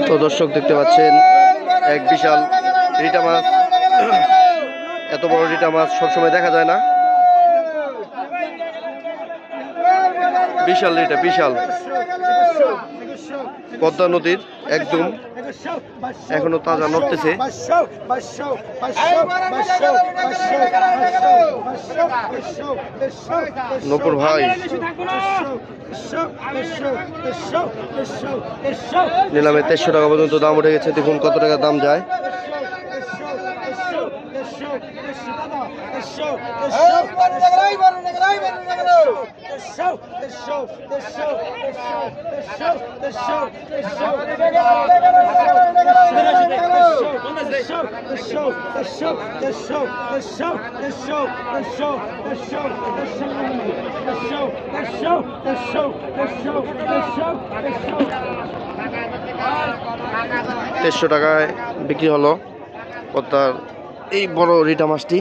তো দর্শক দেখতে পাচ্ছেন এক বিশাল রিটা মাছ। এত বড় রিটা মাছ সবসময় দেখা যায় না। বিশাল রিটা, বিশাল পদ্মা নদীর একদম এখনো তাজা নড়তেছে। নপুর ভাই নিলামে 1300 টাকা পর্যন্ত দাম উঠে গেছে। দেখুন কত টাকা দাম যায়। টাকায় বিক্রি হলো পদ্মার এই বড় রিটা মাছটি।